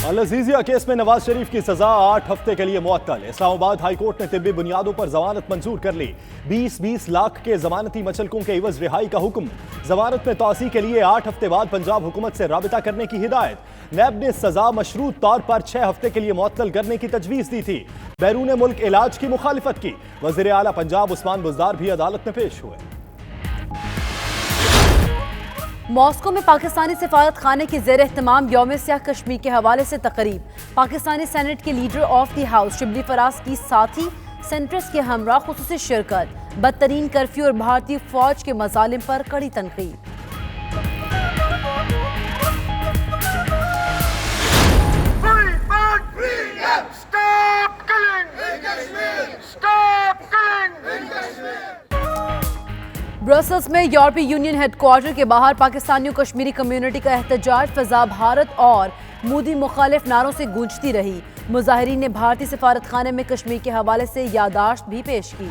العزیزیہ case میں نواز شریف کی سزا 8 ہفتے کے لیے معطل۔ اسلام آباد ہائی کورٹ نے طبی بنیادوں پر ضمانت منظور کر لی۔ 20-20 لاکھ کے ضمانتی مچلکوں کے عوض رہائی کا حکم۔ ضمانت میں توسیع کے لیے 8 ہفتے بعد پنجاب حکومت سے رابطہ کرنے کی ہدایت۔ نیب نے سزا مشروط طور پر 6 ہفتے کے لیے معطل کرنے کی تجویز دی تھی۔ بیرون ملک علاج کی مخالفت کی۔ وزیر اعلیٰ پنجاب عثمان بزدار بھی عدالت میں پیش ہوئے۔ ماسکو میں پاکستانی سفارت خانے کی زیر اہتمام یوم سیاہ کشمیر کے حوالے سے تقریب۔ پاکستانی سینٹ کے leader of the house Shibli Faraz کی ساتھی سینٹرز کے ہمراہ خصوصی شرکت۔ بدترین کرفیو اور بھارتی فوج کے مظالم پر کڑی تنقید۔ برسلز میں یورپی یونین ہیڈ کوارٹر کے باہر پاکستانیوں کشمیری کمیونٹی کا احتجاج فضا بھارت اور مودی مخالف نعروں سے گونجتی رہی۔ مظاہرین نے بھارتی سفارت خانے میں کشمیر کے حوالے سے یادداشت بھی پیش کی۔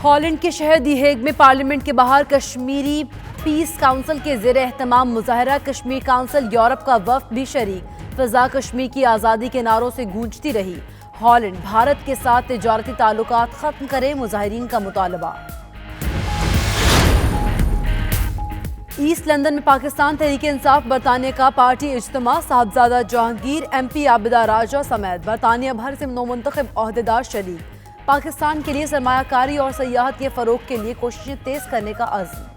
ہالینڈ کے شہر دی ہیگ میں پارلیمنٹ کے باہر کشمیری پیس کونسل کے زیر اہتمام مظاہرہ۔ کشمیر کونسل یورپ کا وفد بھی شریک۔ فضا کشمیر کی آزادی کے نعروں سے گونجتی رہی۔ ہالینڈ بھارت کے ساتھ تجارتی تعلقات ختم کرے، مظاہرین کا مطالبہ۔ ایسٹ لندن میں پاکستان تحریک انصاف برطانیہ کا پارٹی اجتماع۔ صاحبزادہ جہانگیر، ایم پی عابدہ راجہ سمیت برطانیہ بھر سے نومنتخب عہدیدار شریک۔ پاکستان کے لیے سرمایہ کاری اور سیاحت کے فروغ کے لیے کوششیں تیز کرنے کا عزم۔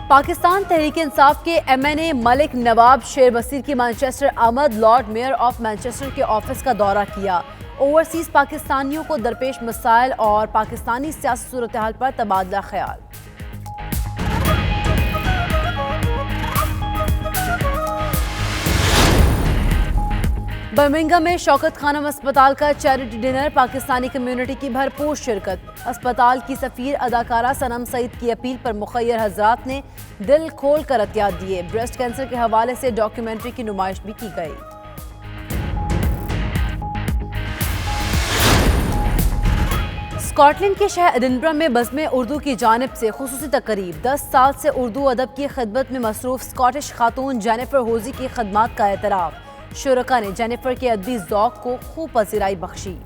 پاکستان تحریک انصاف کے ایم این اے ملک نواب شیر بصیر کی مانچسٹر آمد۔ لارڈ میئر آف مانچسٹر کے آفس کا دورہ کیا۔ اوورسیز پاکستانیوں کو درپیش مسائل اور پاکستانی سیاسی صورتحال پر تبادلہ خیال۔ برمنگھم میں شوکت خانم اسپتال کا چیریٹی ڈنر۔ پاکستانی کمیونٹی کی بھرپور شرکت۔ اسپتال کی سفیر اداکارہ صنم سعید کی اپیل پر مخیر حضرات نے دل کھول کر عطیات دیے۔ بریسٹ کینسر کے حوالے سے ڈاکیومنٹری کی نمائش بھی کی گئی۔ اسکاٹ لینڈ کے شہر ایڈنبرا میں بزم اردو کی جانب سے خصوصی تقریب۔ 10 سال سے اردو ادب کی خدمت میں مصروف اسکاٹش خاتون جینیفر ہوزی کی خدمات کا اعتراف۔ شرکاء نے جینیفر کے ادبی ذوق کو خوب پذیرائی بخشی۔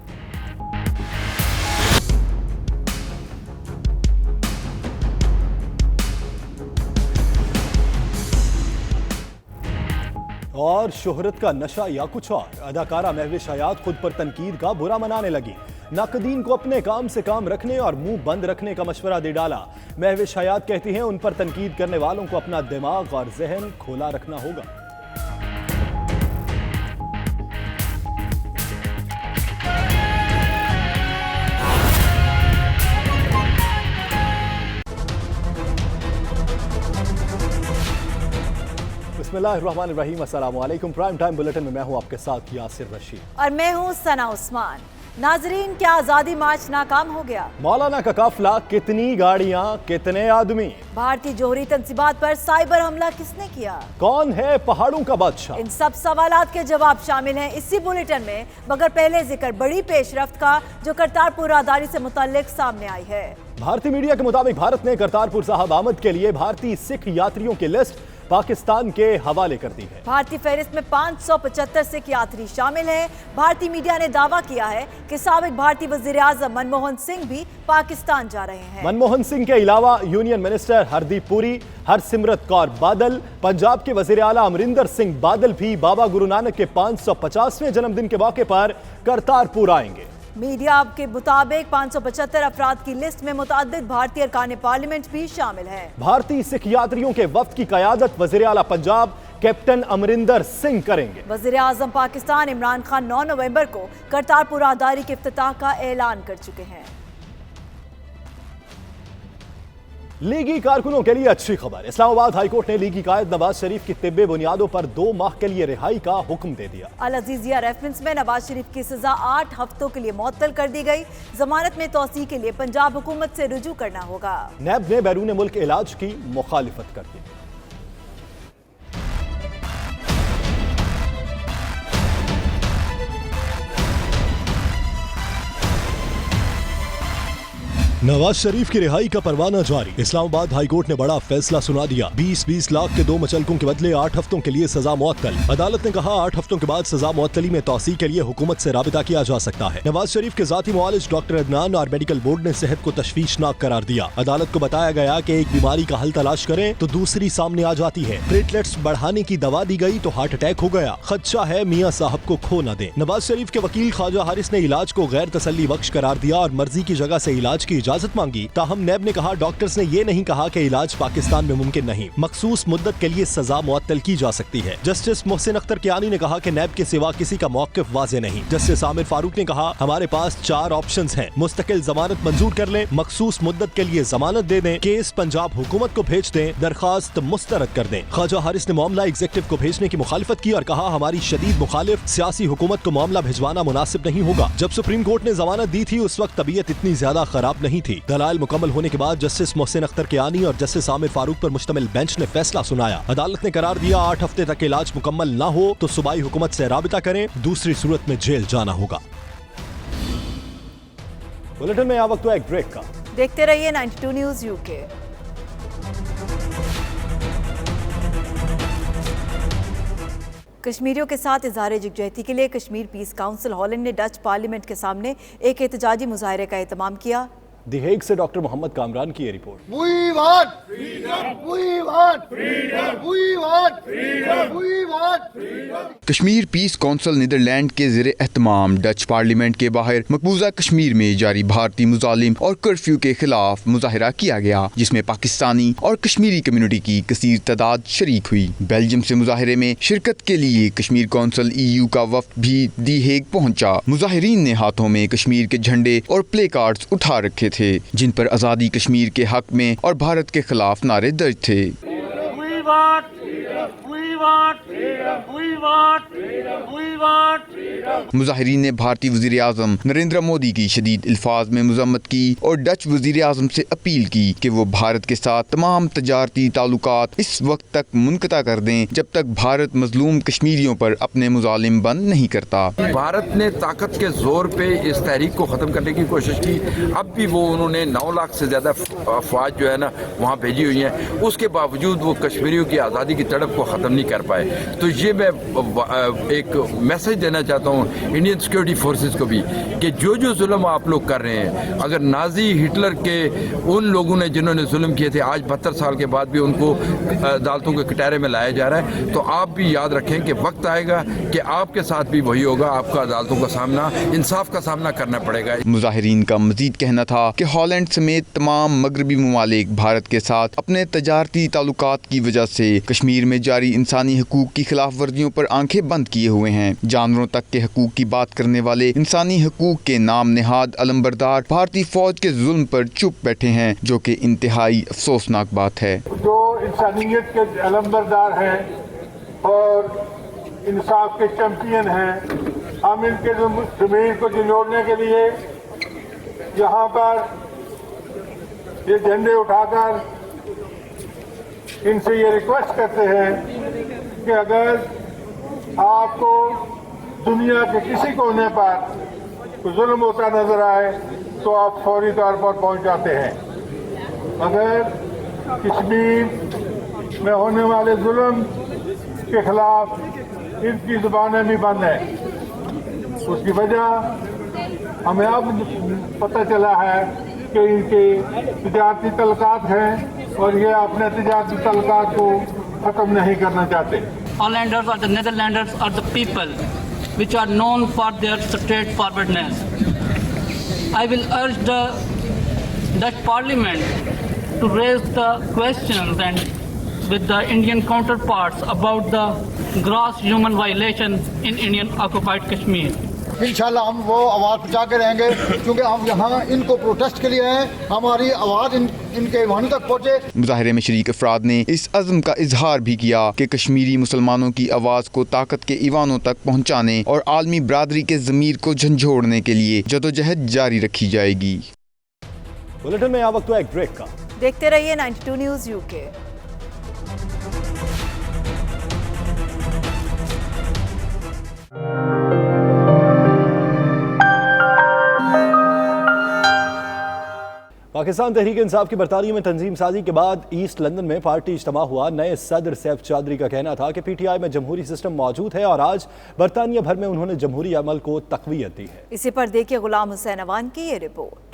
اور شہرت کا نشہ یا کچھ اور؟ اداکارہ مہوش حیات خود پر تنقید کا برا منانے لگی۔ ناقدین کو اپنے کام سے کام رکھنے اور منہ بند رکھنے کا مشورہ دے ڈالا۔ مہوش حیات کہتی ہیں ان پر تنقید کرنے والوں کو اپنا دماغ اور ذہن کھولا رکھنا ہوگا۔ بسم اللہ الرحمن الرحیم، السلام علیکم۔ پرائم ٹائم بلیٹن میں ہوں آپ کے ساتھ یاسر رشید اور میں ہوں ثنا عثمان۔ ناظرین، کیا آزادی مارچ ناکام ہو گیا؟ مولانا کا قافلہ، کتنی گاڑیاں، کتنے آدمی؟ بھارتی جوہری تنصیبات پر سائبر حملہ کس نے کیا؟ کون ہے پہاڑوں کا بادشاہ؟ ان سب سوالات کے جواب شامل ہیں اسی بلیٹن میں، مگر پہلے ذکر بڑی پیش رفت کا جو کرتارپور راہداری سے متعلق سامنے آئی ہے۔ بھارتی میڈیا کے مطابق بھارت نے کرتارپور صاحب آمد کے لیے بھارتی سکھ یاتریوں کی لسٹ پاکستان کے حوالے کر دی ہے۔ بھارتی فہرست میں 575 سکھ یاتری شامل ہیں۔ بھارتی میڈیا نے دعویٰ کیا ہے کہ سابق بھارتی وزیر اعظم منموہن سنگھ بھی پاکستان جا رہے ہیں۔ منموہن سنگھ کے علاوہ یونین منسٹر ہردیپ پوری، ہرسمرت کور بادل، پنجاب کے وزیر اعلیٰ امرندر سنگھ بادل بھی بابا گرو نانک کے 550ویں جنم دن کے موقع پر کرتارپور آئیں گے۔ میڈیا کے مطابق 575 افراد کی لسٹ میں متعدد بھارتی ارکان پارلیمنٹ بھی شامل ہیں۔ بھارتی سکھ یاتریوں کے وفد کی قیادت وزیر اعلیٰ پنجاب کیپٹن امرندر سنگھ کریں گے۔ وزیر اعظم پاکستان عمران خان 9 نومبر کو کرتارپور راہداری کے افتتاح کا اعلان کر چکے ہیں۔ لیگی کارکنوں کے لیے اچھی خبر۔ اسلام آباد ہائی کورٹ نے لیگی قائد نواز شریف کی طبی بنیادوں پر 2 ماہ کے لیے رہائی کا حکم دے دیا۔ العزیزیہ ریفرنس میں نواز شریف کی سزا 8 ہفتوں کے لیے معطل کر دی گئی۔ ضمانت میں توسیع کے لیے پنجاب حکومت سے رجوع کرنا ہوگا۔ نیب نے بیرون ملک علاج کی مخالفت کر دی۔ नवाज शरीफ की रिहाई का परवाना जारी। इस्लामाबाद हाई कोर्ट ने बड़ा फैसला सुना दिया। 20-20 लाख के 2 मुचलकों के बदले 8 हफ्तों के लिए सजा मुअत्तल। अदालत ने कहा 8 हफ्तों के बाद सजा मुअत्तली में तौसीह के लिए हुकूमत से राबिता किया जा सकता है। नवाज शरीफ के जाती मुआलिज डॉक्टर अदनान और मेडिकल बोर्ड ने सेहत को तशवीशनाक करार दिया। अदालत को बताया गया कि एक बीमारी का हल तलाश करें तो दूसरी सामने आ जाती है। प्लेटलेट्स बढ़ाने की दवा दी गई तो हार्ट अटैक हो गया। खदशा है मियां साहब को खो न दे। नवाज शरीफ के वकील ख्वाजा हारिस ने इलाज को गैर तसल्ली बख्श करार दिया और मर्जी की जगह से इलाज की इजाजत मांगी। ताहम नैब ने कहा डॉक्टर्स ने ये नहीं कहा कि इलाज पाकिस्तान में मुमकिन नहीं, मखसूस मुद्दत के लिए सजा मुअत्तल की जा सकती है। जस्टिस मोहसिन अख्तर कियानी ने कहा कि नैब के सिवा किसी का मौक़िफ़ वाज़ेह नहीं। जस्टिस आमिर फारूक ने कहा हमारे पास 4 ऑप्शंस हैं, मुस्तकिल जमानत मंजूर कर लें, मखसूस मुद्दत के लिए जमानत दे दें, केस पंजाब हुकूमत को भेज दें, दरखास्त मुस्तरद कर दें। ख्वाजा हारिस ने मामला एग्जीक्यूटिव को भेजने की मुखालिफत की और कहा हमारी शदीद मुखालिफ सियासी हुकूमत को मामला भिजवाना मुनासिब नहीं होगा। जब सुप्रीम कोर्ट ने जमानत दी थी उस वक्त तबीयत इतनी ज्यादा खराब नहीं थी। दलाइल मुकम्मल होने के बाद जस्टिस मोहसिन अख्तर कियानी और जस्टिस आमिर फारूक पर मुश्तमिल बेंच ने फैसला सुनाया। अदालत ने करार दिया 8 हफ्ते तक इलाज मुकम्मल न हो तो सूबाई हुकूमत से राबिता करें, दूसरी सूरत में जेल जाना होगा। बुलेटिन में वक्त हुआ एक ब्रेक का। देखते रहिए 92 न्यूज़ यूके। कश्मीरियों के साथ इजहार यकजहती के लिए कश्मीर पीस काउंसिल हॉलैंड ने डच पार्लियामेंट के सामने एक एहतजाजी मुजाहरे का एहतमाम किया। द हेग से डॉक्टर मोहम्मद कामरान की ये report. We want freedom. We want freedom. We want freedom. We want freedom. Kashmir peace council Netherlands के ज़ेरे एहतमाम डच पार्लियामेंट के बाहर मकबूजा कश्मीर में जारी भारतीय मुजालिम और कर्फ्यू के खिलाफ मुजाहरा किया गया, जिसमें पाकिस्तानी और कश्मीरी कम्युनिटी की कसीर तादाद शरीक हुई। बेल्जियम से मुजाहरे में शिरकत के लिए कश्मीर काउंसिल EU का वफ्द भी दी हेग पहुंचा। मुजाहिरीन ने हाथों में कश्मीर के झंडे और प्ले कार्ड्स उठा रखे थे जिन पर आज़ादी कश्मीर के हक में और भारत के खिलाफ नारे दर्ज थे। मुजाहिरीन ने भारतीय वज़ीर आज़म नरेंद्र मोदी की शदीद अल्फाज में मज़म्मत की और डच वज़ीर आज़म से अपील की कि वो भारत के साथ तमाम तजारती ताल्लुकात इस वक्त तक मुनक़ता कर दें जब तक भारत मजलूम कश्मीरियों पर अपने मुजालिम बंद नहीं करता। भारत ने ताकत के जोर पे इस तहरीक को ख़त्म करने की कोशिश की। अब भी वो उन्होंने 9 लाख से ज़्यादा अफवाज जो है ना वहाँ भेजी हुई हैं, उसके बावजूद वो कश्मीरियों की आज़ादी की तड़प को ख़त्म नहीं कर पाए। तो ये मैं एक मैसेज देना चाहता हूँ इंडियन सिक्योरिटी फोर्सेस को भी कि जो जुल्म आप लोग कर रहे हैं, अगर नाजी हिटलर के उन लोगों ने जिन्होंने जुल्म किए थे आज 72 साल के बाद भी उनको अदालतों के कटहरे में लाया जा रहा है, तो आप भी याद रखें कि वक्त आएगा कि आपके साथ भी वही होगा, आपका अदालतों का सामना, इंसाफ का सामना करना पड़ेगा। मुजाहिरीन का मजीद कहना था कि हॉलैंड समेत तमाम मगरबी ममालिक भारत के साथ अपने तजारती ताल्लुकात की वजह से कश्मीर में जारी इंसानी हकूक की खिलाफ वर्जियों पर आंखें बंद किए हुए हैं। जानवरों तक के हकूक की बात करने वाले इंसानी हकूक के नाम निहाद अलंबरदार भारतीय फौज के जुल्म पर चुप बैठे हैं, जो कि इंतहाई अफसोसनाक बात है। जो इंसानियत के अलंबरदार हैं और इंसाफ के चैंपियन हैं, हम इनके ज़मीर को झंझोड़ने के लिए यहाँ पर ये झंडे उठाकर इनसे ये रिक्वेस्ट करते हैं कि अगर आपको दुनिया के किसी कोने पर जुल्म होता नजर आए तो आप फौरी तौर पर पहुंच जाते हैं। अगर कश्मीर में होने वाले जुल्म के खिलाफ इनकी जुबानें भी बंद हैं। उसकी वजह हमें अब पता चला है कि इनके तिजारती तल्लुकात हैं और ये अपने तिजारती तल्लुकात को ख़त्म नहीं करना चाहते। Hollanders or the Netherlanders are the people which are known for their straightforwardness. I will urge the Dutch Parliament to raise the questions and with the Indian counterparts about the gross human violation in Indian occupied Kashmir. इंशाल्लाह हम वो आवाज़ पहुँचा के रहेंगे, क्योंकि हम यहाँ इनको प्रोटेस्ट के लिए हैं, हमारी आवाज़ इनके वहाँ तक पहुँचे। मुजाहरे में शरीक अफराद ने इस अज़्म का इजहार भी किया कि कश्मीरी मुसलमानों की आवाज़ को ताकत के ईवानों तक पहुँचाने और आलमी बरादरी के ज़मीर को झंझोड़ने के लिए जदोजहद जारी रखी जाएगी। बुलेटिन में वक्त हुआ एक ब्रेक का। देखते रहिए 92 न्यूज़ यूके। पाकिस्तान तहरीक इंसाफ की बरतानिया में तंजीम साजी के बाद ईस्ट लंदन में पार्टी इज्तिमा हुआ। नए सदर सैफ चौधरी का कहना था कि पीटीआई में जमहूरी सिस्टम मौजूद है और आज बरतानिया भर में उन्होंने जमहूरी अमल को तक़वियत दी है। इसी पर देखिए गुलाम हुसैन अवान की ये रिपोर्ट।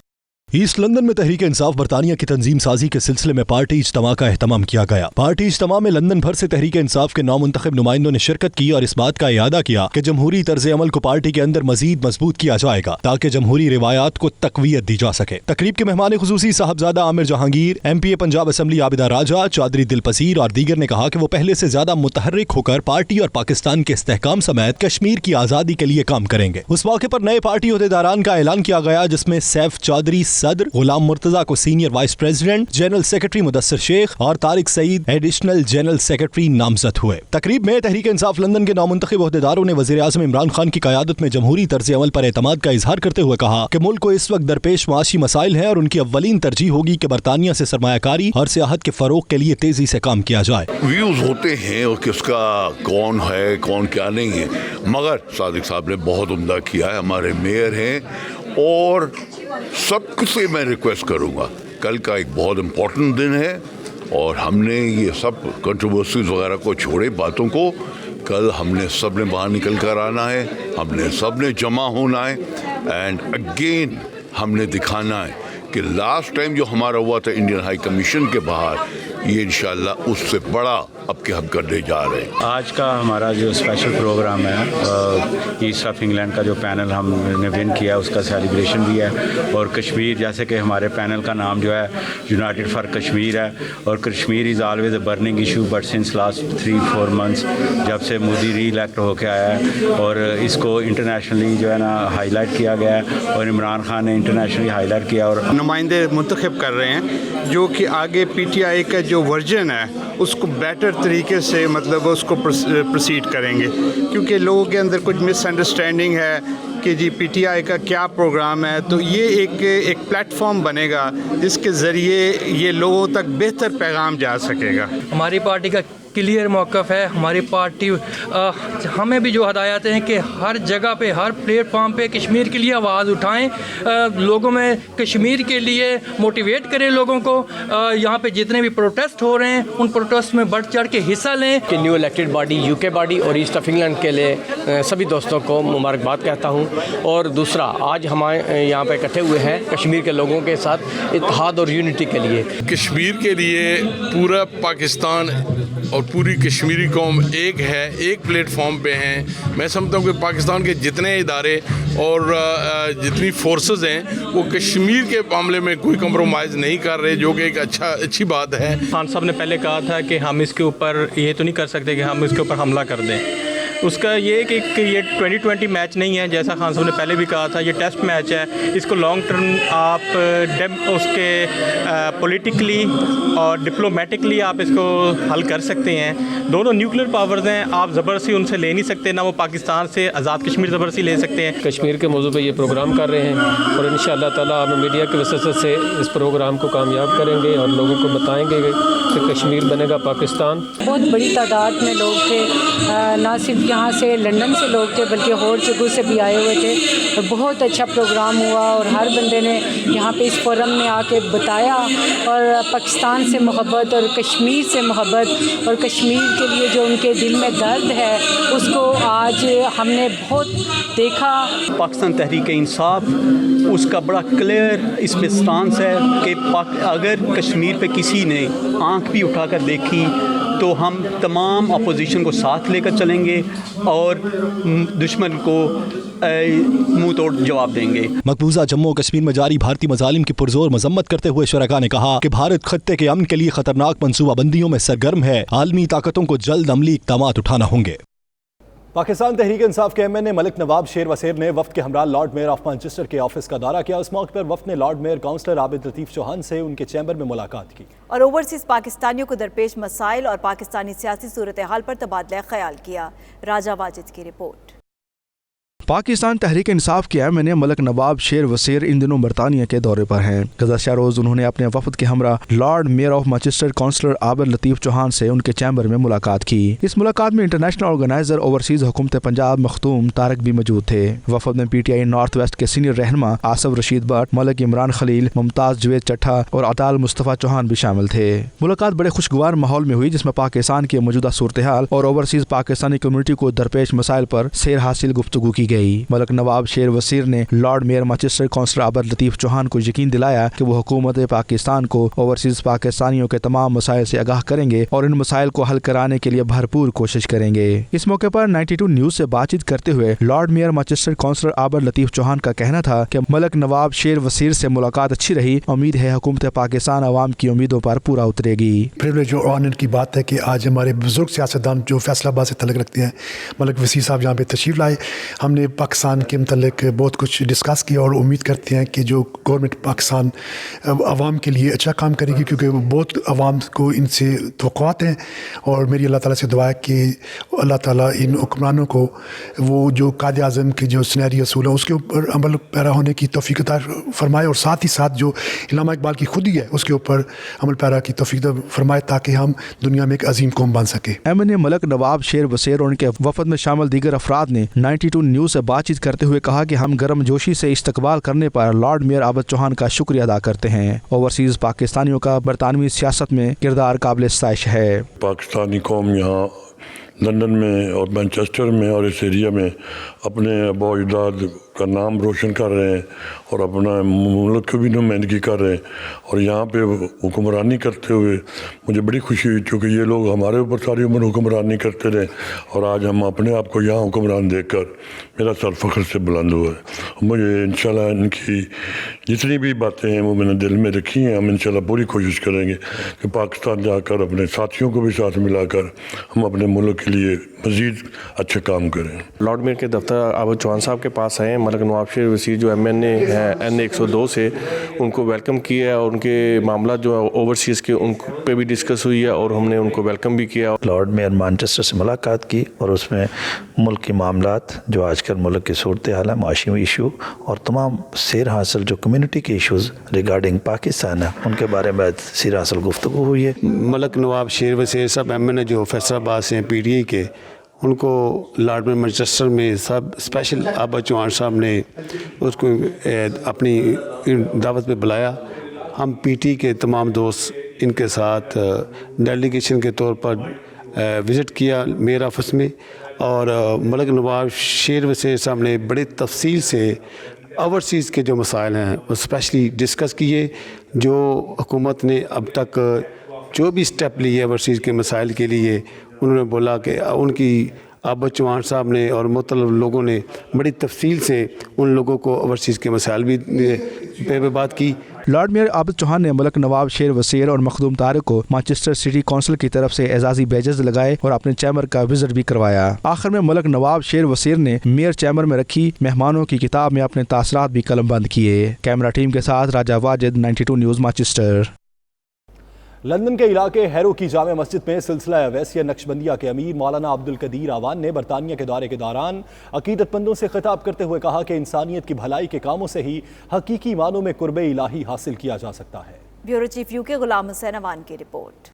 ईस्ट लंदन में तहरीक इंसाफ बरतानिया की तंजीम साजी के सिलसिले में पार्टी इज्तिमा का एहतमाम किया गया। पार्टी इज्तिमा में लंदन भर से तहरीक इंसाफ के नौमुंतखब नुमाइंदों ने शिरकत की और इस बात का इयादा किया कि जमहूरी तर्ज अमल को पार्टी के अंदर मजीद मजबूत किया जाएगा ताकि जमहूरी रिवायात को तक़वियत दी जा सके। तकरीब के मेहमान खुसूसी साहबजादा आमिर जहांगीर, MPA पंजाब असम्बली आबिदा राजा, चौधरी दिलपसीर और दीगर ने कहा कि वो पहले से ज्यादा मुतहर्रिक होकर पार्टी और पाकिस्तान के इस्तेहकाम समेत कश्मीर की आज़ादी के लिए काम करेंगे। उस मौके पर नए पार्टी अहदेदारान का ऐलान किया गया जिसमें सैफ चौधरी सदर, गुलाम मुर्तजा को senior vice president, general secretary Mudassir Shaikh और Tariq Saeed additional general secretary नामजद हुए। तकरीब में तहरीक इंसाफ लंदन के नौमुंतखब अहदेदारों ने वज़ीर आज़म इमरान खान की क़यादत में जमहूरी तर्ज अमल पर एतमाद का इजहार करते हुए कहा कि मुल्क को इस वक्त दरपेश माशी मसाइल हैं और उनकी अव्वलीन तरजीह होगी कि बरतानिया से सरमायाकारी और सियाहत के फरोग के लिए तेजी से काम किया जाए। व्यूज होते हैं और किसका कौन है कौन क्या नहीं है, मगर सादिक साहब ने बहुत उम्दा किया है, हमारे मेयर हैं और सबसे मैं रिक्वेस्ट करूँगा, कल का एक बहुत इम्पोर्टेंट दिन है और हमने ये सब कंट्रोवर्सीज वगैरह को छोड़े, बातों को कल हमने सब ने बाहर निकल कर आना है, हमने सब ने जमा होना है एंड अगेन हमने दिखाना है कि लास्ट टाइम जो हमारा हुआ था इंडियन हाई कमीशन के बाहर, ये इंशाल्लाह उससे बड़ा अब के हम करने जा रहे हैं। आज का हमारा जो स्पेशल प्रोग्राम है, ईस्ट ऑफ इंग्लैंड का जो पैनल हमने विन किया उसका सेलिब्रेशन भी है और कश्मीर, जैसे कि हमारे पैनल का नाम जो है यूनाइटेड फॉर कश्मीर है और Kashmir is always a burning issue, but since last 3-4 months जब से मोदी री इलेक्ट होकर आया है और इसको इंटरनेशनली जो है ना हाईलाइट किया गया है और इमरान खान ने इंटरनेशनली हाईलाइट किया और नुमाइंदे मुंतखब कर रहे हैं जो कि आगे PTI का जो वर्जन है उसको बेटर तरीके से मतलब उसको प्रोसीड करेंगे, क्योंकि लोगों के अंदर कुछ मिसअंडरस्टैंडिंग है कि जी PTI का क्या प्रोग्राम है। तो ये एक प्लेटफॉर्म बनेगा जिसके ज़रिए ये लोगों तक बेहतर पैगाम जा सकेगा। हमारी पार्टी का क्लियर मौक़िफ़ है, हमारी पार्टी हमें भी जो हदायतें हैं कि हर जगह पे हर प्लेटफॉर्म पे कश्मीर के लिए आवाज़ उठाएं, लोगों में कश्मीर के लिए मोटिवेट करें लोगों को। यहाँ पे जितने भी प्रोटेस्ट हो रहे हैं उन प्रोटेस्ट में बढ़ चढ़ के हिस्सा लें। कि new elected body UK body और ईस्ट ऑफ इंग्लैंड के लिए सभी दोस्तों को मुबारकबाद कहता हूँ। और दूसरा, आज हमारे यहाँ पे इकट्ठे हुए हैं कश्मीर के लोगों के साथ इत्तेहाद और यूनिटी के लिए। कश्मीर के लिए पूरा पाकिस्तान और पूरी कश्मीरी कौम एक है, एक प्लेटफॉर्म पे हैं। मैं समझता हूँ कि पाकिस्तान के जितने इदारे और जितनी फोर्सेस हैं वो कश्मीर के मामले में कोई कंप्रोमाइज़ नहीं कर रहे, जो कि एक अच्छी बात है। खान साहब ने पहले कहा था कि हम इसके ऊपर ये तो नहीं कर सकते कि हम इसके ऊपर हमला कर दें। उसका ये कि ये 2020 मैच नहीं है, जैसा खान साहब ने पहले भी कहा था, ये टेस्ट मैच है। इसको लॉन्ग टर्म आप उसके पॉलिटिकली और डिप्लोमेटिकली आप इसको हल कर सकते हैं। दोनों न्यूक्लियर पावर्स हैं, आप ज़बरदस्ती उनसे ले नहीं सकते, ना वो पाकिस्तान से आज़ाद कश्मीर ज़बरदस्ती ले सकते हैं। कश्मीर के मौजू पे ये प्रोग्राम कर रहे हैं और इंशाअल्लाह ताला हम मीडिया की वजह से इस प्रोग्राम को कामयाब करेंगे और लोगों को बताएंगे कि कश्मीर बनेगा पाकिस्तान। बहुत बड़ी तादाद में लोग थे, ना सिर्फ यहाँ से लंदन से लोग थे बल्कि और जगहों से भी आए हुए थे और बहुत अच्छा प्रोग्राम हुआ और हर बंदे ने यहाँ पे इस फोरम में आके बताया और पाकिस्तान से मोहब्बत और कश्मीर से मोहब्बत और कश्मीर के लिए जो उनके दिल में दर्द है उसको आज हमने बहुत देखा। पाकिस्तान तहरीक इंसाफ उसका बड़ा क्लियर इस पे स्टांस है कि अगर कश्मीर पे किसी ने आंख भी उठाकर देखी तो हम तमाम अपोजिशन को साथ लेकर चलेंगे और दुश्मन को मुंह तोड़ जवाब देंगे। मकबूजा जम्मू और कश्मीर में जारी भारतीय मजालिम की पुरजोर मजम्मत करते हुए शुरका ने कहा कि भारत खत्ते के अमन के लिए खतरनाक मनसूबाबंदियों में सरगर्म है, आलमी ताकतों को जल्द अमली इक़दाम उठाना होंगे। पाकिस्तान तहरीक इंसाफ के MNA मलिक नवाब शेर वसेर ने वफ्द के हमरा लॉर्ड मेयर ऑफ मैनचेस्टर के ऑफिस का दौरा किया। इस मौके पर वफ्द ने लॉर्ड मेयर काउंसलर आबिद लतीफ़ चौहान से उनके चैम्बर में मुलाकात की और ओवरसीज पाकिस्तानियों को दरपेश मसाइल और पाकिस्तानी सियासी सूरत हाल पर तबादला ख्याल किया। राजा वाजिद की रिपोर्ट। पाकिस्तान तहरीक इंसाफ के एमएनए मलक नवाब शेर वसीर इन दिनों बरतानिया के दौरे पर हैं। गुज़श्ता रोज उन्होंने अपने वफद के हमरा lord mayor of Manchester councillor Abid Latif Chauhan से उनके चैम्बर में मुलाकात की। इस मुलाकात में इंटरनेशनल ऑर्गेनाइजर ओवरसीज हुकूमत पंजाब मखदूम तारक भी मौजूद थे। वफद में PTI नॉर्थ वेस्ट के सीनियर रहनुमा आसफ रशीद भट्ट, मलक इमरान खलील, मुमताज जवेद चट्ठा और अताल मुस्तफ़ा चौहान भी शामिल थे। मुलाकात बड़े खुशगवार माहौल में हुई, जिसमें पाकिस्तान की मौजूदा सूरत हाल और ओवरसीज पाकिस्तानी कम्युनिटी को दरपेश मसाइल पर सैर हासिल गुफ्तगू की गई। मलक नवाब शेर वसीर ने lord mayor Manchester councillor Abid Latif Chauhan को यकीन दिलाया कि वो हुकूमत पाकिस्तान को ओवरसीज पाकिस्तानियों के तमाम मसाइल से आगाह करेंगे और इन मसाइल को हल कराने के लिए भरपूर कोशिश करेंगे। इस मौके पर 92 न्यूज से बातचीत करते हुए lord mayor Manchester councillor Abid Latif Chauhan का कहना था कि मलक नवाब शेर वसीर से मुलाकात अच्छी रही। उम्मीद है हुकूमत पाकिस्तान अवाम की उम्मीदों पर पूरा उतरेगी। प्रिविलेज और ऑनर की बात है कि आज हमारे बुजुर्ग सियासतदान जो फैसलाबाद से तल्लुक़ रखते हैं, मलक वसीर साहब यहाँ पे तशरीफ़ लाए। हमने पाकिस्तान के मतलब बहुत कुछ डिस्कस किया और उम्मीद करते हैं कि जो गवर्नमेंट पाकिस्तान अवाम के लिए अच्छा काम करेगी, क्योंकि बहुत अवाम को इनसे तवक्कुआत हैं। और मेरी अल्लाह ताला से दुआ है कि अल्लाह ताला इन हुक्मरानों को वो जो कायदे आज़म के जो सुनहरी असूल है उसके ऊपर अमल पैरा होने की तौफीक अता फरमाए, और साथ ही साथ जो इल्लामा इकबाल की खुदी है उसके ऊपर अमल पैरा की तौफीक फरमाए, ताकि हम दुनिया में एक अजीम कौम बन सके। एमएनए मलक नवाब शेर वसीर और उनके वफद में शामिल दीगर अफराद ने 92 न्यूज से बातचीत करते हुए कहा कि हम गर्मजोशी से इस्तकबाल करने पर लॉर्ड मेयर आबिद चौहान का शुक्रिया अदा करते हैं। ओवरसीज पाकिस्तानियों का बरतानवी सियासत में किरदार काबिल इस्ताइश है। पाकिस्तानी कौम यहाँ लंदन में और मैनचेस्टर में और इस एरिया में अपने आबा अजदाद का नाम रोशन कर रहे हैं और अपना मुल्क की भी नुमाइंदगी कर रहे हैं। और यहाँ पे हुक्मरानी करते हुए मुझे बड़ी खुशी हुई, क्योंकि ये लोग हमारे ऊपर सारी उम्र हुक्मरानी करते रहे और आज हम अपने आप को यहाँ हुक्मरान देखकर मेरा सर फख्र से बुलंद हुआ है। मुझे इंशाल्लाह इनकी जितनी भी बातें हैं वो मैंने दिल में रखी हैं। हम इंशाल्लाह पूरी कोशिश करेंगे कि पाकिस्तान जाकर अपने साथियों को भी साथ मिलाकर हम अपने मुल्क के लिए मज़ीद अच्छे काम करें। लॉर्ड मेयर के दफ्तर आबिद चौहान साहब के पास आए, मलक नवाब शेर वसीर जो MNA है NA 102 से, उनको वेलकम किया है और उनके मामला जो है ओवरसीज़ के उन पे भी डिस्कस हुई है और हमने उनको वेलकम भी किया। लॉर्ड मेयर मैनचेस्टर से मुलाकात की और उसमें मुल्क के मामलात जो आजकल मुल्क की सूरत हाल है, माशी इशू और तमाम सैर हासिल जो कम्यूनिटी के इशूज़ रिगार्डिंग पाकिस्तान है उनके बारे में सैर हासिल गुफ्तगू हुई है। मलक नवाब शेर वसीर साहब MNA जो फैसलाबाद से हैं PTI के, उनको लॉर्ड मेयर मैनचेस्टर में सब स्पेशल आबिद चौहान साहब ने उसको अपनी दावत पे बुलाया। हम PTI के तमाम दोस्त इनके साथ डेलीगेशन के तौर पर विज़िट किया मेयर ऑफिस में, और मलक नवाब शेर वसीर साहब ने बड़े तफसील से ओवरसीज़ के जो मसाइल हैं वो स्पेशली डिस्कस किए। जो हुकूमत ने अब तक जो भी स्टेप लिए ओवरसीज़ के मसाइल के लिए, उन्होंने बोला कि उनकी आबिद चौहान साहब ने और मुख्तलिफ लोगों ने बड़ी तफसील से उन लोगों को ओवरसीज़ के मसाइल भी पे बात की। लॉर्ड मेयर आबिद चौहान ने मलक नवाब शेर वसीर और मखदूम तारिक को मैनचेस्टर सिटी काउंसिल की तरफ से एजाजी बैजेस लगाए और अपने चैम्बर का विजिट भी करवाया। आखिर में मलक नवाब शेर वसीर ने मेयर चैम्बर में रखी मेहमानों की किताब में अपने तासरात भी कलमबंद किए। कैमरा टीम के साथ राजा वाजिद, 92 न्यूज़, मैनचेस्टर। लंदन के इलाके हैरो की जामे मस्जिद में सिलसिला अवैसिया नक्शबंदिया के अमीर मौलाना अब्दुल कदीर आवान ने बरतानिया के दौरे के दौरान अकीदतमंदों से खिताब करते हुए कहा कि इंसानियत की भलाई के कामों से ही हकीकी मानों में कुर्बे इलाही हासिल किया जा सकता है। Bureau chief UK Ghulam Hussain Awan की रिपोर्ट।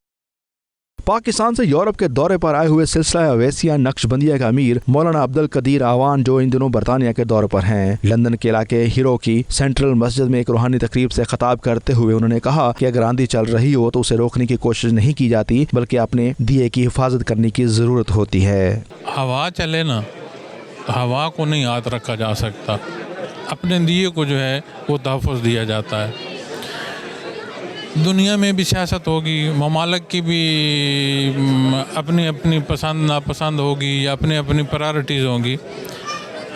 पाकिस्तान से यूरोप के दौरे पर आए हुए सिलसिला अवैसिया नक्शबंदिया का अमीर मौलाना अब्दुल कदीर आवान जो इन दिनों बरतानिया के दौरे पर हैं, लंदन के इलाके हीरो की सेंट्रल मस्जिद में एक रूहानी तकरीब से खिताब करते हुए उन्होंने कहा कि अगर आंधी चल रही हो तो उसे रोकने की कोशिश नहीं की जाती, बल्कि अपने दिए की हिफाजत करने की ज़रूरत होती है। हवा चले ना तो हवा को नहीं हाथ रखा जा सकता, अपने दिए को जो है वो तहफ़्फ़ुज़ दिया जाता है। दुनिया में भी सियासत होगी, ममालिक की भी अपनी अपनी पसंद नापसंद होगी या अपनी अपनी प्रायोरिटीज़ होंगी।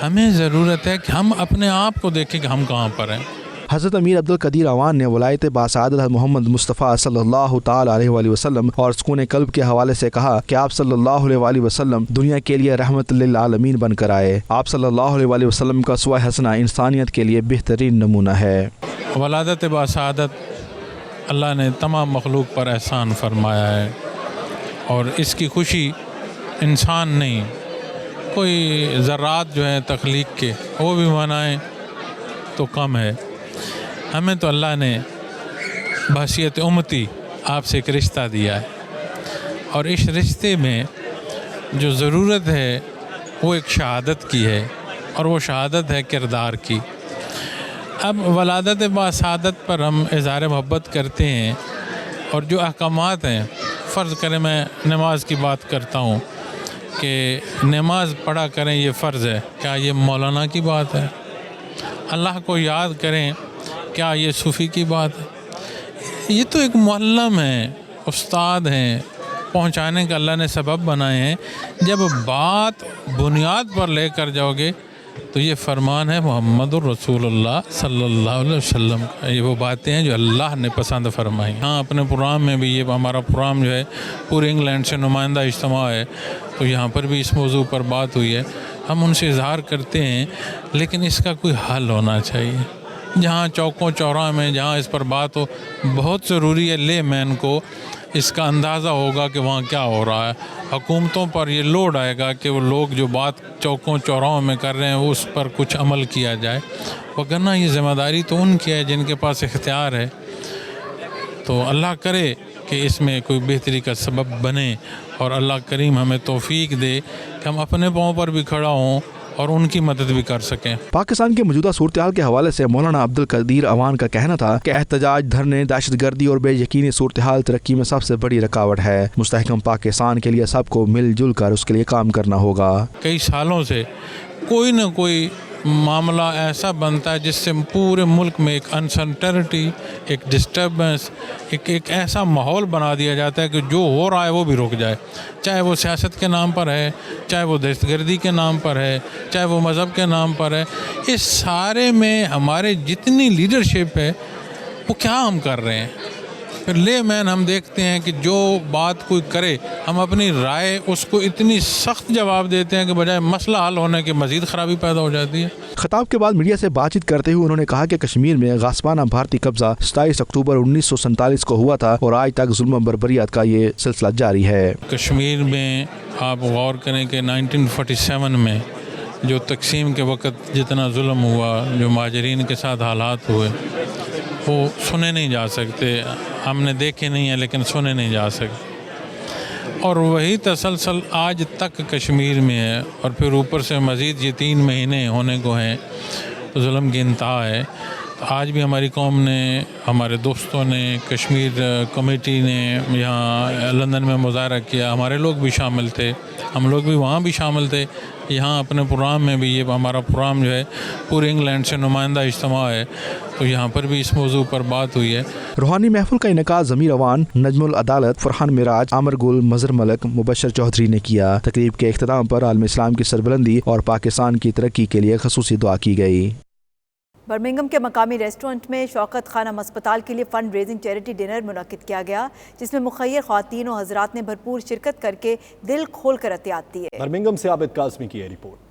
हमें ज़रूरत है कि हम अपने आप को देखें कि हम कहाँ पर हैं। हज़रत अमीर अब्दुल कदीर आवान ने वलायत बासआदत मोहम्मद मुस्तफ़ा सल्लल्लाहु तआला अलैहि वसल्लम और सुकून कल्ब के हवाले से कहा कि आप सल्लल्लाहु अलैहि वसल्लम दुनिया के लिए रहमत लिल आलमीन बनकर आए। आप सल्लल्लाहु अलैहि वसल्लम का उसवा हसना इंसानियत के लिए बेहतरीन नमूना है। वलादत बासआदत अल्लाह ने तमाम मखलूक पर एहसान फरमाया है और इसकी खुशी इंसान नहीं कोई ज़रात जो है तख्लीक के वो भी मनाएं तो कम है। हमें तो अल्लाह ने बहसियत उम्मती आपसे एक रिश्ता दिया है और इस रिश्ते में जो ज़रूरत है वो एक शहादत की है और वो शहादत है किरदार की। अब वलादत बासादत पर हम इज़हार मोहब्बत करते हैं और जो अहकामात हैं, फ़र्ज़ करें मैं नमाज की बात करता हूँ कि नमाज पढ़ा करें ये फ़र्ज़ है, क्या ये मौलाना की बात है? अल्लाह को याद करें, क्या ये सूफ़ी की बात है? ये तो एक मुअल्लम है, उस्ताद हैं, पहुँचाने का अल्लाह ने सबब बनाए हैं। जब बात बुनियाद पर लेकर जाओगे तो ये फरमान है मुहम्मदुर रसूलुल्लाह सल्लल्लाहु अलैहि वसल्लम का। ये वो बातें हैं जो अल्लाह ने पसंद फरमाई। हाँ, अपने प्रोग्राम में भी, ये हमारा प्रोग्राम जो है पूरे इंग्लैंड से नुमाइंदा इज्तिमा है, तो यहाँ पर भी इस मौजू पर बात हुई है। हम उनसे इजहार करते हैं, लेकिन इसका कोई हल होना चाहिए। जहाँ चौकों चौराहे में जहाँ इस पर बात हो, बहुत ज़रूरी है ले मैन को इसका अंदाज़ा होगा कि वहाँ क्या हो रहा है। हुकूमतों पर ये लोड आएगा कि वो लोग जो बात चौकों चौराहों में कर रहे हैं उस पर कुछ अमल किया जाए, वरना ये ज़िम्मेदारी तो उनकी है जिनके पास इख्तियार है। तो अल्लाह करे कि इसमें कोई बेहतरी का सबब बने और अल्लाह करीम हमें तौफीक दे कि हम अपने पाँव पर भी खड़ा हों और उनकी मदद भी कर सकें। पाकिस्तान के मौजूदा सूरत हाल के हवाले से मौलाना अब्दुल कदीर अवान का कहना था कि एहतजाज, धरने, दहशतगर्दी और बेयकीनी सूरत हाल तरक्की में सबसे बड़ी रुकावट है। मुस्तहकम पाकिस्तान के लिए सबको मिलजुल कर उसके लिए काम करना होगा। कई सालों से कोई न कोई मामला ऐसा बनता है जिससे पूरे मुल्क में एक अनसर्टेनिटी, एक डिस्टर्बेंस, एक ऐसा माहौल बना दिया जाता है कि जो हो रहा है वो भी रुक जाए, चाहे वो सियासत के नाम पर है, चाहे वो दहशतगर्दी के नाम पर है, चाहे वो मज़हब के नाम पर है। इस सारे में हमारे जितनी लीडरशिप है वो क्या हम कर रहे हैं? फिर ले मैन हम देखते हैं कि जो बात कोई करे हम अपनी राय उसको इतनी सख्त जवाब देते हैं कि बजाय मसला हल होने के मज़ीद ख़राबी पैदा हो जाती है। खिताब के बाद मीडिया से बातचीत करते हुए उन्होंने कहा कि कश्मीर में गासबाना भारतीय कब्जा 27 अक्टूबर 1947 को हुआ था और आज तक जुल्म बर्बरियत का ये सिलसिला जारी है। कश्मीर में आप गौर करें कि 1947 में जो तकसीम के वक़्त जितना जुल्म हुआ, जो महाजरीन के साथ हालात हुए, वो सुने नहीं जा सकते। हमने देखे नहीं है लेकिन सुने नहीं जा सकते। और वही तसलसल आज तक कश्मीर में है और फिर ऊपर से मज़ीद ये 3 महीने होने को हैं, तो जुल्म की इंतहा है। तो आज भी हमारी कौम ने, हमारे दोस्तों ने, कश्मीर कमेटी ने यहाँ लंदन में मुज़ाहरा किया, हमारे लोग भी शामिल थे, हम लोग भी वहाँ भी शामिल थे। यहाँ अपने प्रोग्राम में भी, ये हमारा प्रोग्राम जो है पूरे इंग्लैंड से नुमाइंदा इज्तिमा है, तो यहाँ पर भी इस मौजू पर बात हुई है। रूहानी महफिल का इनेकाद ज़मीर अवान, नजमुल अदालत, फरहान मिराज, आमर गुल, मजहर मलक, मुबशर चौधरी ने किया। तकरीब के इख्तिताम पर आलम इस्लाम की सरबुलंदी और पाकिस्तान की तरक्की के लिए खसूसी दुआ की गई। बर्मिंघम के मकामी रेस्टोरेंट में शौकत खानम अस्पताल के लिए फंड रेजिंग चैरिटी डिनर मुनक्किद किया गया, जिसमें मुखय्यर ख्वातीन और हजरात ने भरपूर शिरकत करके दिल खोल कर अतियात दी है। बर्मिंघम से आबिद काज़मी की रिपोर्ट।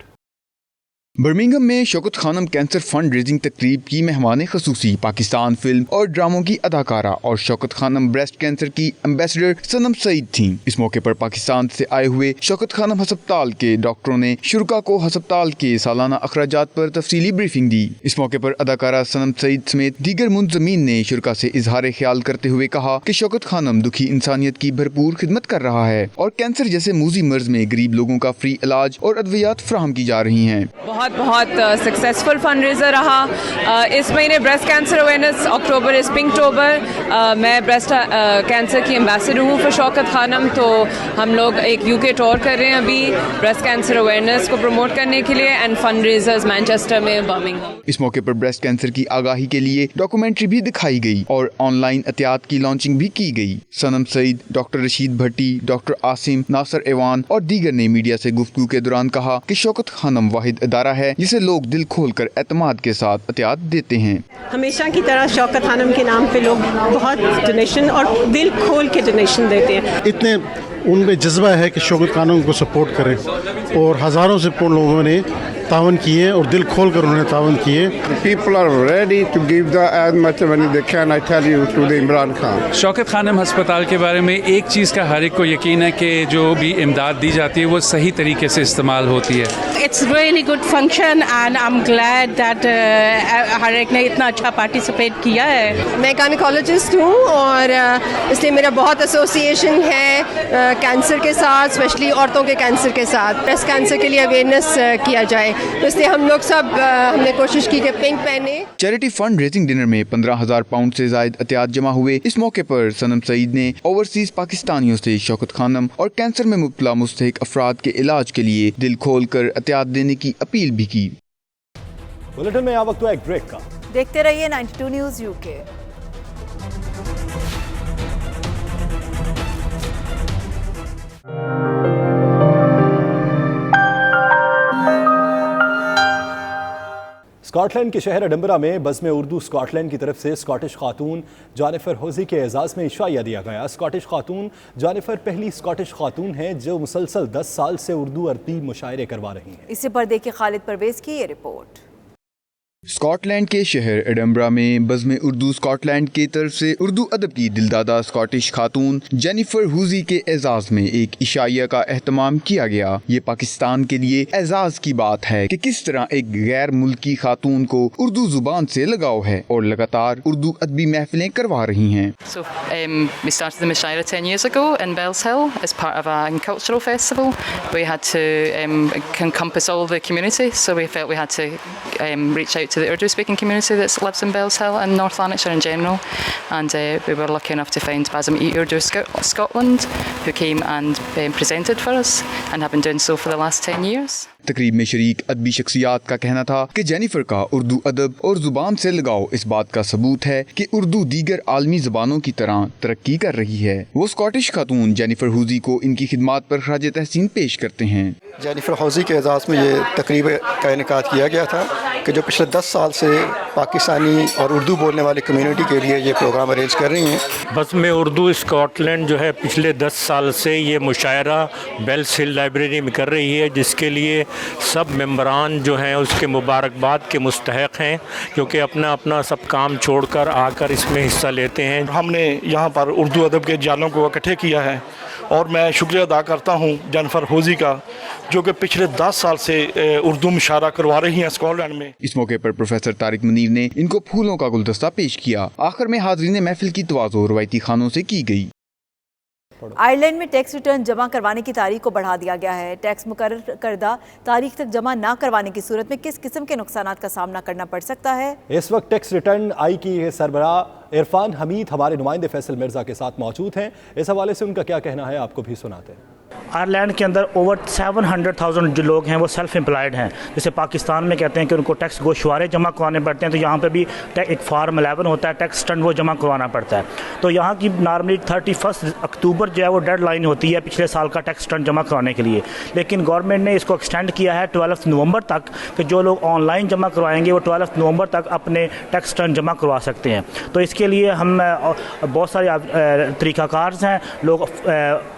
बर्मिंघम में Shaukat Khanum cancer fund raising तकरीब की मेहमान खसूसी पाकिस्तान फिल्म और ड्रामों की अदाकारा और शौकत खानम ब्रेस्ट कैंसर की एम्बेसडर सनम सईद थीं। इस मौके पर पाकिस्तान से आए हुए शौकत खानम हस्पताल के डॉक्टरों ने शुरका को हस्पताल के सालाना अखराजात पर तफसीली ब्रीफिंग दी। इस मौके पर अदाकारा सनम सईद समेत दीगर मुंतजमीन ने शुरका से इजहार ख्याल करते हुए कहा कि शौकत खानम दुखी इंसानियत की भरपूर खिदमत कर रहा है और कैंसर जैसे मूजी मर्ज में गरीब लोगों का फ्री इलाज और अद्वियात फराहम की जा रही हैं। बहुत सक्सेसफुल फंड रेजर रहा। इस महीने ब्रेस्ट कैंसर अवेयरनेस अक्टूबर इस पिंकटोबर। मैं ब्रेस्ट कैंसर की एम्बेसडर हूँ फॉर शौकत खानम, तो हम लोग एक यूके टूर कर रहे हैं अभी ब्रेस्ट कैंसर अवेयरनेस को प्रमोट करने के लिए एंड फंड रेजर्स मैनचेस्टर में, बर्मिंघम। इस मौके पर ब्रेस्ट कैंसर की आगाही के लिए डॉक्यूमेंट्री भी दिखाई गई और ऑनलाइन एहतियात की लॉन्चिंग भी की गई। सनम सईद, डॉक्टर रशीद भट्टी, डॉक्टर आसिम, नासर एवान और दीगर ने मीडिया से गुफ्तगू के दौरान कहा कि शौकत खानम वाहिद अदारा है जिसे लोग दिल खोलकर एतमाद के साथ एहतियात देते हैं। हमेशा की तरह शौकत खानम के नाम पे लोग बहुत डोनेशन और दिल खोल के डोनेशन देते हैं। इतने उनमें जज्बा है कि शौकत खानम को सपोर्ट करें और हज़ारों से लोगों ने तावन किए और दिल खोल कर उन्होंने तावन किए. People are ready to give as much money they can, I tell you, to the Imran Khan. Shaukat Khanam हस्पताल के बारे में एक चीज़ का हर एक को यकीन है कि जो भी इमदाद दी जाती है वो सही तरीके से इस्तेमाल होती है. It's really good function and I'm glad that हर एक ने इतना अच्छा पार्टिसिपेट किया है. मैं गायनेकोलॉजिस्ट हूँ और इसलिए मेरा बहुत एसोसिएशन है कैंसर के साथ, स्पेशली औरतों के कैंसर के साथ. ब्रेस्ट कैंसर के लिए अवेयरनेस किया जाए, तो इसलिए हम लोग सब हमने कोशिश की कि पिंक पहने. चैरिटी फंड रेजिंग डिनर में 15,000 पाउंड से ज्यादा अतियात जमा हुए. इस मौके पर सनम सईद ने ओवरसीज पाकिस्तानियों से शौकत खानम और कैंसर में मुब्तला मुस्तहिक अफराद के इलाज के लिए दिल खोल कर अतियात देने की अपील भी की. बुलेटिन में आ वक्त हुआ एक ब्रेक का. देखते रहिए 92 न्यूज़ यूके. स्कॉटलैंड के शहर एडिनबरा में बज़्म उर्दू स्कॉटलैंड की तरफ से स्कॉटिश खातून जेनिफर होजी के एजाज़ में इशाइया दिया गया. स्कॉटिश खातून जेनिफर पहली स्कॉटिश खातून हैं जो मुसलसल 10 साल से उर्दू अरबी मुशायरे करवा रही हैं. इसी पर देखिए खालिद परवेज की ये रिपोर्ट. स्कॉटलैंड के शहर एडिनबरा में बज़्म उर्दू स्कॉटलैंड की तरफ से उर्दू अदब की दिलदादा स्कॉटिश खातून जेनिफर हुजी के एजाज में एक इशाइया का एहतमाम किया गया. ये पाकिस्तान के लिए एजाज की बात है कि किस तरह एक गैर मुल्की खातून को उर्दू जुबान से लगाव है और लगातार उर्दू अदबी महफिलें करवा रही हैं. So we started the Mushaira 10 years ago in Bells Hill as part of a cultural festival. We had to encompass all the community, so we felt we had to reach out to the Urdu-speaking community that lives in Bells Hill and North Lanarkshire in general, and we were lucky enough to find Basm E Urdu Scotland, who came and presented for us and have been doing so for the last 10 years. तकरीब में शरीक अदबी शख्सियात का कहना था कि Jennifer का उर्दू अदब और जुबान से लगाव इस बात का सबूत है कि उर्दू दीगर आलमी ज़बानों की तरह तरक्की कर रही है. वो स्कॉटिश खातून जेनिफर हुजी को इनकी खिदमात पर खराज तहसीन पेश करते हैं. जेनिफर हुजी के एजाज़ में ये तकरीब का इनेकाद किया गया था कि जो पिछले 10 साल से पाकिस्तानी और उर्दू बोलने वाली कम्युनिटी के लिए ये प्रोग्राम अरेंज कर रही हैं. बज़्म उर्दू स्कॉटलैंड जो है पिछले 10 साल से ये मुशायरा बेल्स हिल लाइब्रेरी में कर रही है, जिसके लिए सब मेंबरान जो हैं उसके मुबारकबाद के मुस्तहक हैं, क्योंकि अपना अपना सब काम छोड़कर आकर इसमें हिस्सा लेते हैं. हमने यहाँ पर उर्दू अदब के जानों को इकट्ठे किया है और मैं शुक्रिया अदा करता हूँ जेनिफर होजी का, जो कि पिछले 10 साल से उर्दू मुशायरा करवा रही हैं स्कॉटलैंड में. इस मौके पर प्रोफेसर तारिक मुनीर ने इनको फूलों का गुलदस्ता पेश किया. आखिर में हाज़रीन महफिल की तवाज़ो रवायती खानों से की गई. आयरलैंड में टैक्स रिटर्न जमा करवाने की तारीख को बढ़ा दिया गया है. टैक्स मुकर्रर करदा तारीख तक जमा न करवाने की सूरत में किस किस्म के नुकसानात का सामना करना पड़ सकता है. इस वक्त टैक्स रिटर्न आई की सरबराह इरफान हमीद हमारे नुमाइंदे फैसल मिर्जा के साथ मौजूद हैं. इस हवाले से उनका क्या कहना है आपको भी सुनाते हैं. आयरलैंड के अंदर ओवर 700,000 जो लोग हैं वो सेल्फ एम्प्लॉयड हैं. जैसे पाकिस्तान में कहते हैं कि उनको टैक्स गोशवारे जमा करवाने पड़ते हैं, तो यहाँ पे भी एक फॉर्म 11 होता है, टैक्स रिटर्न वो जमा करवाना पड़ता है. तो यहाँ की नॉर्मली 31 अक्टूबर जो है वो डेडलाइन होती है पिछले साल का टैक्स रिटर्न जमा करवाने के लिए. लेकिन गवर्नमेंट ने इसको एक्सटेंड किया है 12 नवंबर तक, कि जो लोग ऑनलाइन जमा करवाएंगे वो 12 नवंबर तक अपने टैक्स रिटर्न जमा करवा सकते हैं. तो इसके लिए हम बहुत सारे तरीक़ाकार हैं. लोग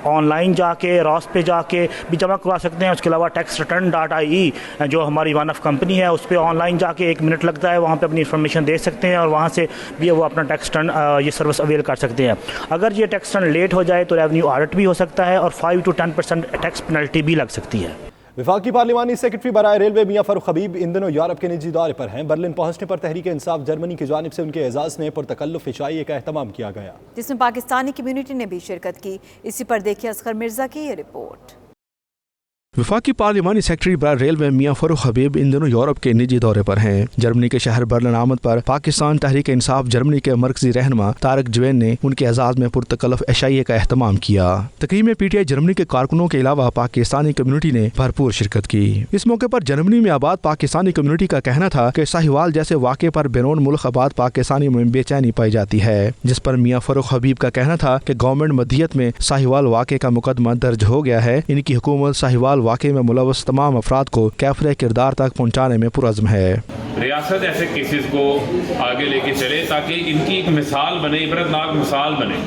ऑनलाइन जाके रॉस पे जाके भी जमा करवा सकते हैं. उसके अलावा टैक्स रिटर्न .ie जो हमारी वन ऑफ कंपनी है, उस पर ऑनलाइन जाके 1 मिनट लगता है, वहाँ पे अपनी इन्फॉर्मेशन दे सकते हैं और वहाँ से भी वो अपना टैक्स रिटर्न ये सर्विस अवेल कर सकते हैं. अगर ये टैक्स रिटर्न लेट हो जाए तो रेवेन्यू ऑडिट भी हो सकता है और 5 to 10% टैक्स पेनल्टी भी लग सकती है. वफाकी पार्लिमानी सेक्रेटरी बराए रेलवे मियां फारूक हबीब इन दिनों यूरोप के निजी दौरे पर हैं. बर्लिन पहुंचने पर तहरीक इंसाफ जर्मनी की जानिब से उनके एजाज़ में पुरतकल्लुफ़ इशाइये का एहतमाम किया गया, जिसमें पाकिस्तानी कम्युनिटी ने भी शिरकत की. इसी पर देखिए असगर मिर्जा की ये रिपोर्ट. वफाकी पार्लिमानी सेक्रेटरी बराए रेलवे मियां फारूक हबीब इन दिनों यूरोप के निजी दौरे पर हैं. जर्मनी के शहर बर्लिन आमद पर पाकिस्तान तहरीक इंसाफ जर्मनी के मरकजी रहनुमा तारिक जवेन ने उनके एजाज़ में पुरतकल्लुफ़ इशाइये का एहतमाम किया. तकरीब में PTI जर्मनी के कारकुनों के अलावा पाकिस्तानी कम्युनिटी ने भरपूर शिरकत की. इस मौके पर जर्मनी में आबाद पाकिस्तानी कम्युनिटी का कहना था कि साहिवाल जैसे वाक़े पर बैरून मुल्क आबाद पाकिस्तानी में बेचैनी पाई जाती है, जिस पर मियां फारूक हबीब का कहना था कि गवर्नमेंट मदीयत में साहिवाल वाक़े का मुकदमा दर्ज हो गया है. इनकी हुकूमत साहिवाल वाक़े में मुलव्वस तमाम अफराद को कैफरे किरदार तक पहुँचाने में पुरज़्म है. रियासत ऐसे केसेस को आगे लेके चले ताकि इनकी एक मिसाल बने, इबरतनाक मिसाल बने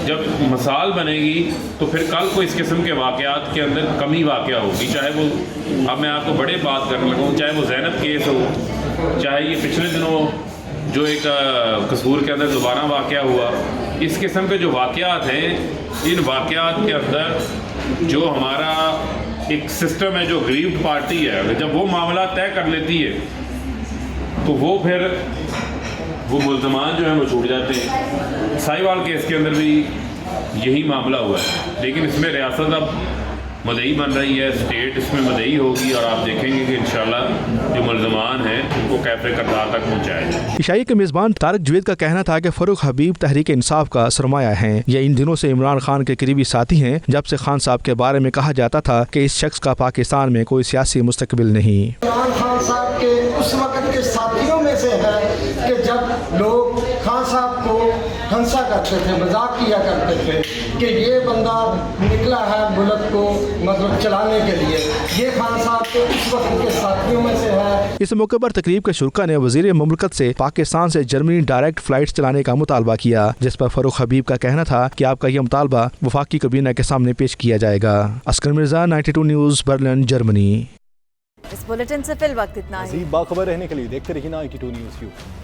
जब मिसाल बनेगी तो फिर कल को इस किस्म के वाक़यात के अंदर कमी वाक़या होगी, चाहे वो अब मैं आपको बड़े बात करने लगा हूँ, चाहे वो ज़ैनब केस हो, चाहे ये पिछले दिनों जो एक कसूर के अंदर दोबारा वाक़या हुआ, इस किस्म के जो वाक़यात हैं, इन वाक़यात के अंदर जो हमारा एक सिस्टम है, जो ग्रीव्ड पार्टी है, जब वो मामला तय कर लेती है तो वो फिर वो मुल्ज़मान जो हैं वो छूट जाते हैं। साहिवाल केस के अंदर भी यही मामला हुआ है, लेकिन इसमें रियासत अब मदई बन रही है, स्टेट इसमें मदई होगी और आप देखेंगे कि इंशाल्लाह जो मुल्ज़मान हैं उनको कैफ़े करदार तक पहुँचाया जाए। इशाई के मेज़बान तारिक जवेद का कहना था कि फ़ारूक हबीब तहरीक इंसाफ का सरमाया है। ये इन दिनों से इमरान खान के करीबी साथी हैं, जब से खान साहब के बारे में कहा जाता था कि इस शख्स का पाकिस्तान में कोई सियासी मुस्तकबिल नहीं। इमरान खान साहब के उस वक्त के साथियों में से है कि जब लोग खान साहब को हंसा करते थे, मजाक किया करते थे कि ये बंदा निकला है मुल्क को मतलब चलाने के लिए, ये खान साहब के उस वक्त के साथियों में से है। इस मौके पर तकरीब के शुरका ने वज़ीर मुमलकत से पाकिस्तान से जर्मनी डायरेक्ट फ्लाइट्स चलाने का मुतालबा किया, जिस पर फ़ारूक हबीब का कहना था कि आपका यह मुतालबा वफाकी काबीना के सामने पेश किया जाएगा। Oscar Mirza, 92 news, Berlin, Germany. इस बुलेटिन से फिल वक्त इतना ही। बाखबर रहने के लिए देखते रहिए 92 न्यूज़।